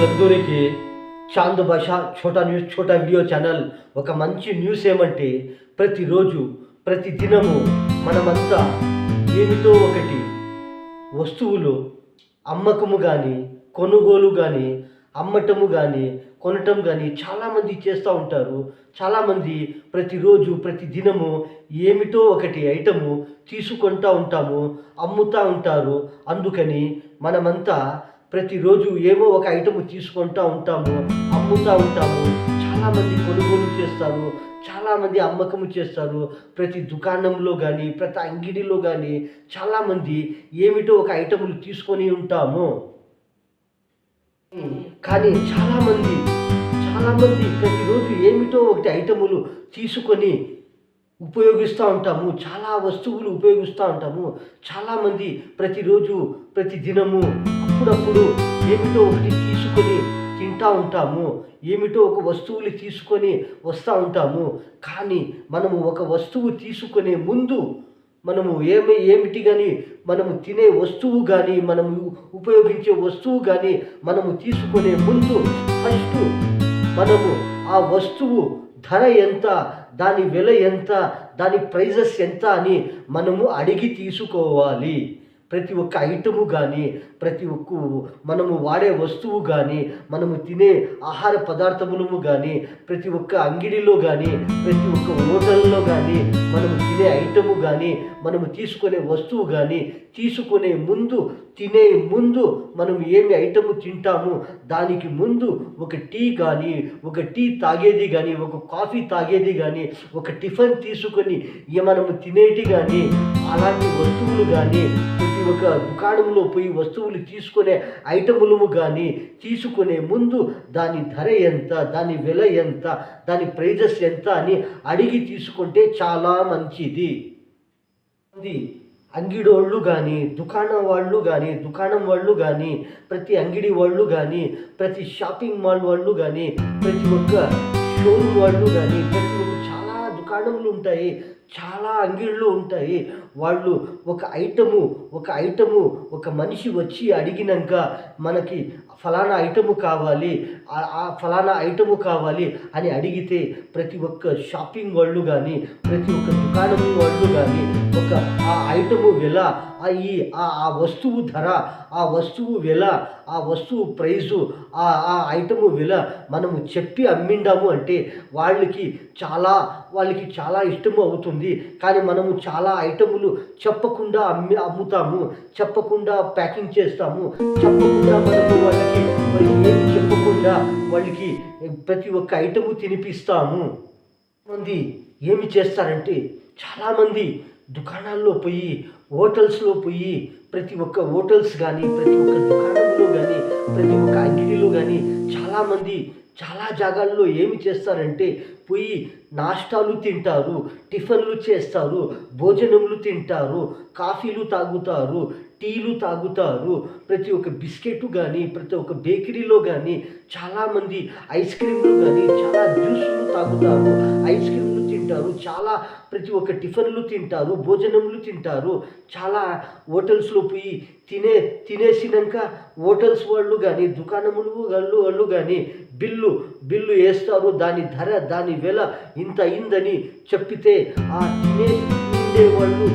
ప్రేక్షకులందరికీ Chand Bhasha Chhota news Chhota video channel ఒక మంచి న్యూస్ ఏమంటే ప్రతిరోజు ప్రతి దినము మనమంతా ఏమిటో ఒకటి వస్తువులు అమ్మకము కానీ కొనుగోలు కానీ అమ్మటము కానీ కొనటం కానీ చాలామంది చేస్తూ ఉంటారు. చాలామంది ప్రతిరోజు ప్రతి దినము ఏమిటో ఒకటి ఐటము తీసుకుంటూ ఉంటాము, అమ్ముతూ ఉంటారు. అందుకని మనమంతా ప్రతిరోజు ఏమో ఒక ఐటమ్ తీసుకుంటూ ఉంటాము, అమ్ముతూ ఉంటాము. చాలామంది కొనుగోలు చేస్తారు, చాలామంది అమ్మకము చేస్తారు. ప్రతి దుకాణంలో కానీ ప్రతి అంగిడిలో కానీ చాలామంది ఏమిటో ఒక ఐటములు తీసుకొని ఉంటాము. కానీ చాలామంది ప్రతిరోజు ఏమిటో ఒకటి ఐటములు తీసుకొని ఉపయోగిస్తూ ఉంటాము, చాలా వస్తువులు ఉపయోగిస్తూ ఉంటాము. చాలామంది ప్రతిరోజు ప్రతి దినము అప్పుడప్పుడు ఏమిటో ఒకటి తీసుకొని తింటూ ఉంటాము, ఏమిటో ఒక వస్తువులు తీసుకొని వస్తూ ఉంటాము. కానీ మనము ఒక వస్తువు తీసుకునే ముందు మనము ఏమిటి కానీ మనము తినే వస్తువు కానీ మనము ఉపయోగించే వస్తువు కానీ మనము తీసుకునే ముందు ఫస్ట్ మనము ఆ వస్తువు ధర ఎంత, దాని వెల ఎంత, దాని ప్రైజెస్ ఎంత అని మనము అడిగి తీసుకోవాలి. ప్రతి ఒక్క ఐటము కానీ ప్రతి ఒక్క మనము వాడే వస్తువు కానీ మనము తినే ఆహార పదార్థములము కానీ ప్రతి ఒక్క అంగిడిలో కానీ ప్రతి ఒక్క హోటల్లో కానీ మనము తినే ఐటము కానీ మనము తీసుకునే వస్తువు కానీ తీసుకునే ముందు తినే ముందు మనం ఏమి ఐటము తింటాము దానికి ముందు ఒక టీ కానీ ఒక టీ తాగేది కానీ ఒక కాఫీ తాగేది కానీ ఒక టిఫిన్ తీసుకొని మనము తినేటి కానీ అలాంటి వస్తువులు కానీ ప్రతి ఒక్క దుకాణంలో పోయి వస్తువులు తీసుకునే ఐటములు కానీ తీసుకునే ముందు దాని ధర ఎంత, దాని వెల ఎంత, దాని ప్రైజెస్ ఎంత అని అడిగి తీసుకుంటే చాలా మంచిది. అంగిడోళ్ళు కానీ దుకాణం వాళ్ళు కానీ ప్రతి అంగిడి వాళ్ళు కానీ ప్రతి షాపింగ్ మాల్ వాళ్ళు కానీ ప్రతి ఒక్క షోరూమ్ వాళ్ళు కానీ ప్రతి ఒక్క చాలా దుకాణములు ఉంటాయి, చాలా అంగిళ్ళు ఉంటాయి. వాళ్ళు ఒక ఐటము ఒక మనిషి వచ్చి అడిగినాక మనకి ఫలానా ఐటము కావాలి, ఆ ఫలానా ఐటము కావాలి అని అడిగితే ప్రతి ఒక్క షాపింగ్ వాళ్ళు కానీ ప్రతి ఒక్క దుకాణం వాళ్ళు కానీ ఒక ఆ ఐటము వెల, ఆ వస్తువు ధర, ఆ వస్తువు వెల, ఆ వస్తువు ప్రైజు, ఆ ఐటము వెల మనము చెప్పి అమ్మిండాము అంటే వాళ్ళకి చాలా ఇష్టము అవుతుంది. కానీ మనము చాలా ఐటములు చెప్పకుండా అమ్ముతాము, చెప్పకుండా ప్యాకింగ్ చేస్తాము, చెప్పకుండా మనము వాళ్ళకి ఏమి చెప్పకుండా వాళ్ళకి ప్రతి ఒక్క ఐటము తినిపిస్తాము. మంది ఏమి చేస్తారంటే చాలామంది దుకాణాల్లో పోయి హోటల్స్లో పోయి ప్రతి ఒక్క హోటల్స్ కానీ ప్రతి ఒక్క దుకాణంలో కానీ ప్రతి ఒక్క అంగిడిలో కానీ చాలామంది చాలా జాగాల్లో ఏమి చేస్తారంటే పోయి నాష్టాలు తింటారు, టిఫిన్లు చేస్తారు, భోజనములు తింటారు, కాఫీలు తాగుతారు, టీలు తాగుతారు. ప్రతి ఒక్క బిస్కెట్ కానీ ప్రతి ఒక్క బేకరీలో కానీ చాలామంది ఐస్ క్రీమ్లు కానీ చాలా జ్యూసులు తాగుతారు, ఐస్ క్రీమ్లు తింటారు, చాలా ప్రతి ఒక్క టిఫిన్లు తింటారు, భోజనములు తింటారు. చాలా హోటల్స్లో పోయి తినేసినాక హోటల్స్ వాళ్ళు కానీ దుకాణములు వాళ్ళు కానీ బిల్లు వేస్తారు. దాని ధర దాని వెల ఇంత అయిందని చెప్పితే ఆ తినే వాళ్ళు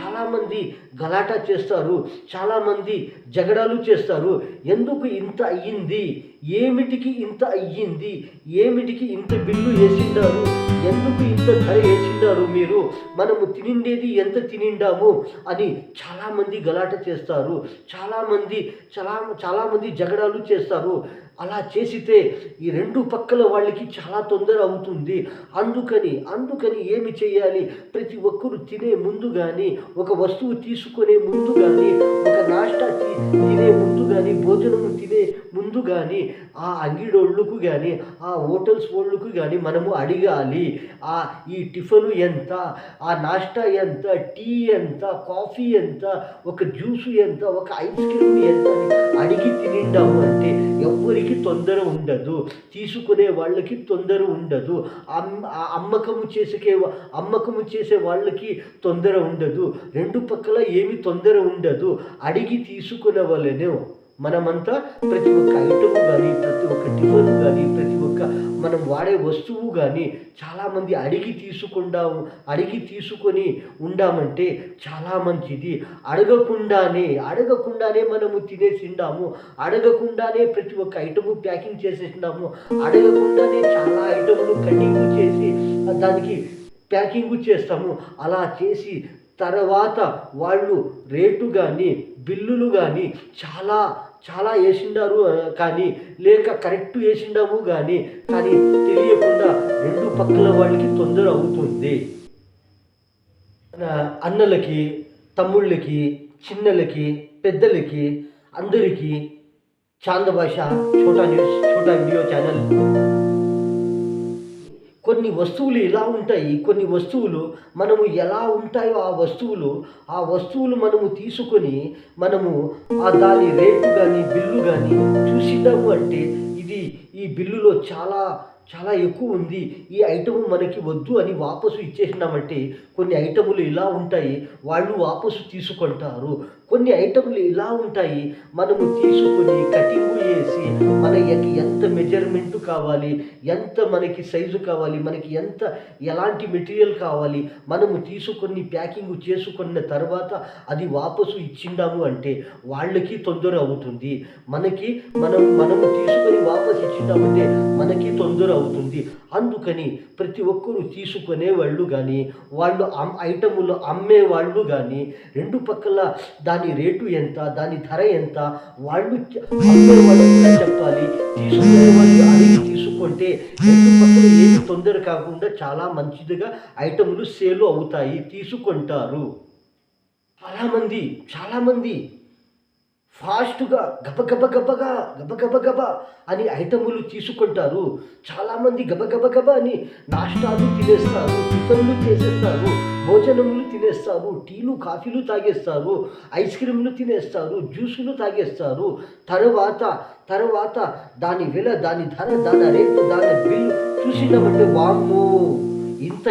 చాలామంది గలాట చేస్తారు, చాలామంది జగడాలు చేస్తారు. ఎందుకు ఇంత అయ్యింది, ఏమిటికి ఇంత అయ్యింది, ఏమిటికి ఇంత బిల్లు వేసిండారు, ఎందుకు ఇంత ధర వేసిండారు, మీరు మనము తినిండేది ఎంత తినిండాము అని చాలామంది గలాట చేస్తారు, చాలామంది జగడాలు చేస్తారు. అలా చేసితే ఈ రెండు పక్కల వాళ్ళకి చాలా తొందర అవుతుంది. అందుకని ఏమి చేయాలి, ప్రతి ఒక్కరు తినే ముందు కానీ ఒక వస్తువు తీసుకునే ముందు కానీ ఒక నాష్టా తినే ముందు కానీ భోజనము తినే ముందు కానీ ఆ అంగిడోళ్ళకు కానీ ఆ హోటల్స్ వాళ్ళకు కానీ మనము అడగాలి, ఈ టిఫిన్ ఎంత, ఆ నాష్టా ఎంత, టీ ఎంత, కాఫీ ఎంత, ఒక జ్యూసు ఎంత, ఒక ఐస్ క్రీమ్ ఎంత అని అడిగి తినిండాము అంటే ఎవ్వరికి తొందర ఉండదు, తీసుకునే వాళ్ళకి తొందర ఉండదు, అమ్మకము చేసే వాళ్ళకి తొందర ఉండదు, రెండు పక్కల ఏమి తొందర ఉండదు. అడిగి తీసుకునే వాళ్ళనే మనమంతా ప్రతి ఒక్క ఐటము కానీ, ప్రతి ఒక్క టిఫిన్ కానీ, ప్రతి ఒక్క మనం వాడే వస్తువు కానీ చాలామంది అడిగి తీసుకొని ఉండామంటే చాలా మంచిది. అడగకుండానే మనము తినేసిండాము. అడగకుండానే ప్రతి ఒక్క ఐటము ప్యాకింగ్ చేసేసినాము. అడగకుండానే చాలా ఐటములు కటింగ్ చేసి దానికి ప్యాకింగు చేస్తాము. అలా చేసి తర్వాత వాళ్ళు రేటు కానీ, బిల్లులు కానీ చాలా చాలా వేసిండారు కానీ, లేక కరెక్ట్ వేసిండాము కానీ తెలియకుండా రెండు పక్కల వాళ్ళకి తొందర అవుతుంది. అన్నలకి, తమ్ముళ్ళకి, చిన్నలకి, పెద్దలకి అందరికీ Chand Bhasha Chhota news, Chhota video channel. కొన్ని వస్తువులు ఇలా ఉంటాయి, కొన్ని వస్తువులు మనము ఎలా ఉంటాయో ఆ వస్తువులు మనము తీసుకొని మనము దాని రేటు కానీ, బిల్లు కానీ చూసిద్దాము అంటే ఈ బిల్లులో చాలా చాలా ఎక్కువ ఉంది, ఈ ఐటము మనకి వద్దు అని వాపసు ఇచ్చేసినామంటే కొన్ని ఐటములు ఇలా ఉంటాయి, వాళ్ళు వాపసు తీసుకుంటారు. కొన్ని ఐటములు ఇలా ఉంటాయి, మనము తీసుకొని కటింగ్ చేసి మనకి ఎంత మెజర్మెంట్ కావాలి, ఎంత మనకి సైజు కావాలి, మనకి ఎలాంటి మెటీరియల్ కావాలి, మనము తీసుకొని ప్యాకింగ్ చేసుకున్న తర్వాత అది వాపసు ఇచ్చిండాము అంటే వాళ్ళకి తొందర అవుతుంది. మనము తీసుకొని వాపసు ఇచ్చిండామంటే మనకి తొందర అవుతుంది. అందుకని ప్రతి ఒక్కరూ తీసుకునే వాళ్ళు కానీ, వాళ్ళు ఐటములు అమ్మే వాళ్ళు కానీ రెండు పక్కల దాని రేటు ఎంత, దాని ధర ఎంత వాళ్ళు అమ్మే వాళ్ళు కూడా చెప్పాలి. తీసుకునే వాళ్ళు అడిగి తీసుకుంటే రెండు పక్కల ఏమి తొందర కాకుండా చాలా మంచిదిగా ఐటములు సేల్ అవుతాయి, తీసుకుంటారు. చాలామంది ఫాస్ట్గా గబగబ అని ఐటములు తీసుకుంటారు. చాలామంది గబగబ అని నాష్టాలు తినేస్తారు, టిఫిన్లు చేసేస్తారు, భోజనములు తినేస్తారు, టీలు కాఫీలు తాగేస్తారు, ఐస్ క్రీములు తినేస్తారు, జ్యూసులు తాగేస్తారు. తర్వాత దాని విల, దాని ధర, దాని రేటు, దాని బిల్లు చూసినామంటే వామ్మో ఇంత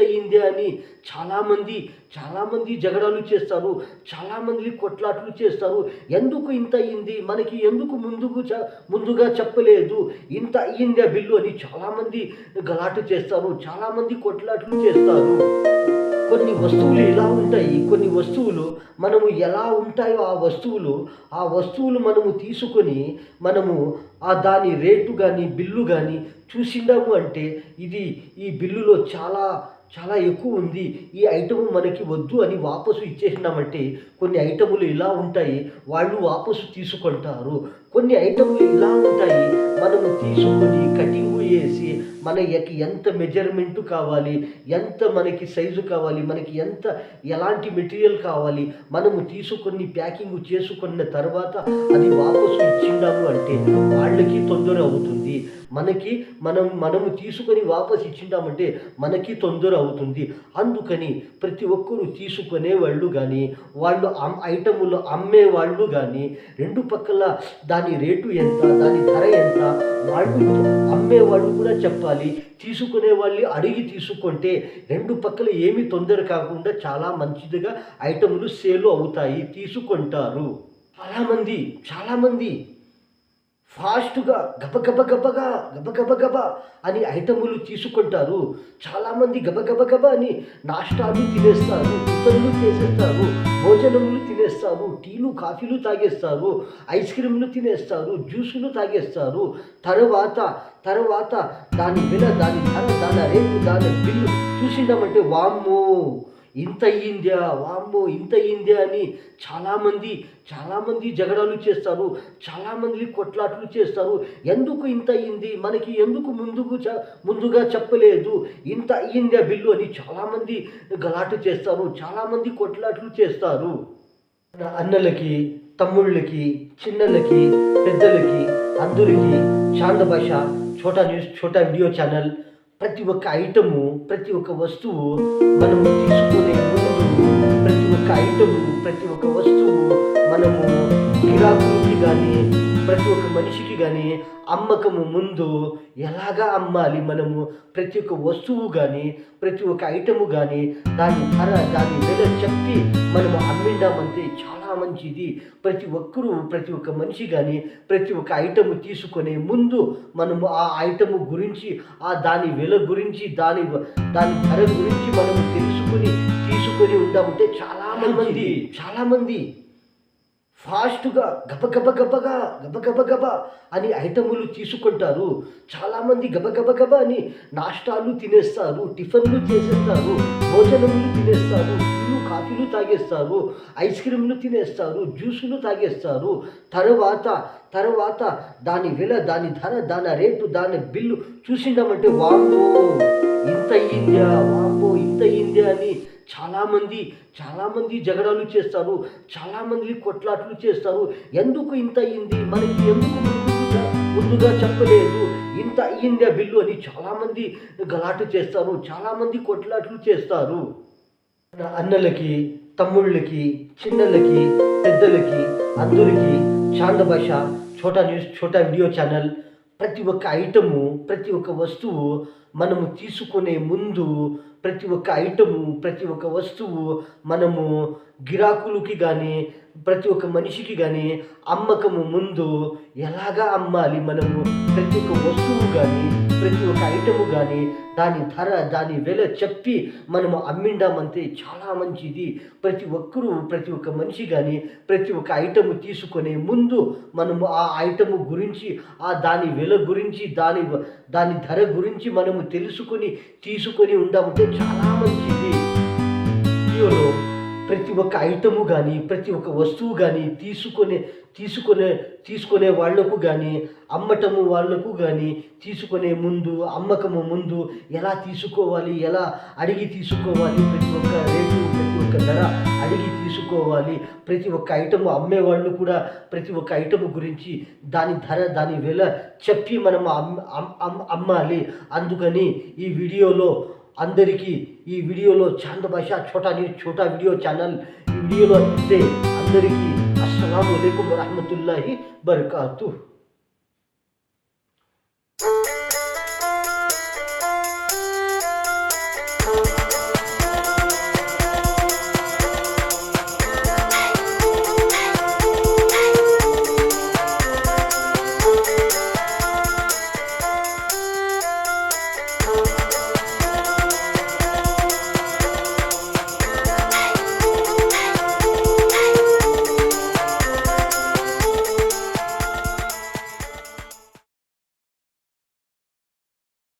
అయ్యిందా అని చాలామంది జగడాలు చేస్తారు, చాలామంది కొట్లాట్లు చేస్తారు. ఎందుకు ఇంత అయ్యింది, మనకి ఎందుకు ముందుగా చెప్పలేదు, ఇంత అయ్యిందా బిల్లు అని చాలామంది గలాటు చేస్తారు, చాలామంది కొట్లాట్లు చేస్తారు. కొన్ని వస్తువులు ఇలా ఉంటాయి, కొన్ని వస్తువులు మనము ఎలా ఉంటాయో ఆ వస్తువులు మనము తీసుకొని మనము దాని రేటు కానీ, బిల్లు కానీ చూసిండాము అంటే ఈ బిల్లులో చాలా చాలా ఎక్కువ ఉంది, ఈ ఐటము మనకి వద్దు అని వాపసు ఇచ్చేసినామంటే కొన్ని ఐటములు ఇలా ఉంటాయి, వాళ్ళు వాపసు తీసుకుంటారు. కొన్ని ఐటములు ఇలా ఉంటాయి, మనము తీసుకొని కటింగు చేసి మనకి ఎంత మెజర్మెంట్ కావాలి, ఎంత మనకి సైజు కావాలి, మనకి ఎలాంటి మెటీరియల్ కావాలి, మనము తీసుకొని ప్యాకింగ్ చేసుకున్న తర్వాత అది వాపసు ఇచ్చిండాము అంటే వాళ్ళకి తొందర అవుతుంది. మనము తీసుకొని వాపసు ఇచ్చిండామంటే మనకి తొందర అవుతుంది. అందుకని ప్రతి ఒక్కరూ తీసుకునే వాళ్ళు కానీ, వాళ్ళు ఐటములు అమ్మే వాళ్ళు కానీ రెండు పక్కల దాని రేటు ఎంత, దాని ధర ఎంత వాళ్ళు అమ్మే వాళ్ళు కూడా చెప్పాలి. తీసుకునే వాళ్ళు అడిగి తీసుకుంటే రెండు పక్కల ఏమీ తొందర కాకుండా చాలా మంచిదిగా ఐటములు సేల్ అవుతాయి, తీసుకుంటారు. చాలామంది ఫాస్ట్గా గబగబ అని ఐటములు తీసుకుంటారు. చాలామంది గబగబ అని నాష్టాలు తినేస్తారు, టిఫిన్లు చేసేస్తారు, భోజనములు తినేస్తారు, టీలు కాఫీలు తాగేస్తారు, ఐస్ క్రీములు తినేస్తారు, జ్యూసులు తాగేస్తారు. తర్వాత దాని విల, దాని ధర, దాని రేటు, దాని బిల్లు చూసినామంటే వామ్మో ఇంత అయ్యిందా అని చాలామంది జగడాలు చేస్తారు, చాలామంది కొట్లాట్లు చేస్తారు. ఎందుకు ఇంత అయ్యింది, మనకి ఎందుకు ముందుగా చెప్పలేదు, ఇంత అయ్యిందా బిల్లు అని చాలామంది గలాటు చేస్తారు, చాలామంది కొట్లాట్లు చేస్తారు. అన్నలకి, తమ్ముళ్ళకి, చిన్నలకి, పెద్దలకి అందరికీ Chand Bhasha Chhota news, Chhota video channel. ప్రతి ఒక్క ఐటము, ప్రతి ఒక్క వస్తువు మనము తీసుకునే ముందు ప్రతి ఒక్క ఐటము, ప్రతి ఒక్క వస్తువు మనము గిరాకులకి కానీ, ప్రతి ఒక్క మనిషికి కానీ అమ్మకము ముందు ఎలాగా అమ్మాలి, మనము ప్రతి ఒక్క వస్తువు కానీ, ప్రతి ఒక్క ఐటము కానీ దాని ధర, దాని విల చెప్పి మనము అమ్మిండామంటే చాలా మంచిది. ప్రతి ఒక్కరూ ప్రతి ఒక్క మనిషి కానీ ప్రతి ఒక్క ఐటెము తీసుకునే ముందు మనము ఆ ఐటెము గురించి దాని వెల గురించి దాని దాని ధర గురించి మనము తీసుకొని ఉండామంటే చాలామంది ఫాస్ట్‌గా గబగబా అని ఐటెములు తీసుకుంటారు. చాలామంది గబగబా అని నాష్టాలు తినేస్తారు, టిఫిన్‌లు చేసేస్తారు, భోజనములు తినేస్తారు, టీలు, కాఫీలు తాగేస్తారు, ఐస్ క్రీమ్‌లు తినేస్తారు, జ్యూసులు తాగేస్తారు. తరువాత దాని వెల, దాని ధర, దాని రేటు, దాని బిల్లు చూసిండామంటే వామ్మో! ఇంత అయిందా అని చాలామంది జగడాలు చేస్తారు, చాలామంది కొట్లాట్లు చేస్తారు. ఎందుకు ఇంత అయింది, మనకి ఎందుకు ముందుగా చెప్పలేదు, ఇంత అయ్యిందా బిల్లు అని చాలామంది గలాటు చేస్తారు, చాలామంది కొట్లాట్లు చేస్తారు. అన్నలకి, తమ్ముళ్ళకి, చిన్నలకి, పెద్దలకి, అందరికీ Chand Bhasha Chhota news, Chhota video channel. ప్రతి ఒక్క ఐటము, ప్రతి ఒక్క వస్తువు మనము తీసుకునే ముందు ప్రతి ఒక్క ఐటము, ప్రతి ఒక్క వస్తువు మనము గిరాకులకి కానీ ప్రతి ఒక్క మనిషికి కానీ అమ్మకము ముందు ఎలాగా అమ్మాలి, మనము ప్రతి ఒక్క వస్తువు కానీ ప్రతి ఒక్క ఐటము కానీ దాని ధర, దాని వెల చెప్పి మనము అమ్మిండామంటే చాలా మంచిది. ప్రతి ఒక్కరూ ప్రతి ఒక్క మనిషి కానీ ప్రతి ఒక్క ఐటము తీసుకునే ముందు మనము ఆ ఐటము గురించి దాని వెల గురించి దాని ధర గురించి మనము తీసుకొని ఉండామంటే చాలా మంచిది. వీడియోలో ప్రతి ఒక్క ఐటము కానీ ప్రతి ఒక్క వస్తువు కానీ తీసుకునే వాళ్లకు కానీ అమ్మటము వాళ్లకు కానీ తీసుకునే ముందు, అమ్మకము ముందు ఎలా తీసుకోవాలి, ఎలా అడిగి తీసుకోవాలి, ప్రతి ఒక్క రేటు, ప్రతి ఒక్క ధర అడిగి తీసుకోవాలి. ప్రతి ఒక్క ఐటము అమ్మేవాళ్ళు కూడా ప్రతి ఒక్క ఐటము గురించి దాని ధర, దాని వెల చెప్పి మనము అమ్మాలి. అందుకని ఈ వీడియోలో Chand Bhasha Chhota news, Chhota video channel ఈ వీడియోలో అయితే అందరికీ అస్సలాము అలైకుం వరహ్మతుల్లాహి బరకాతుహ్.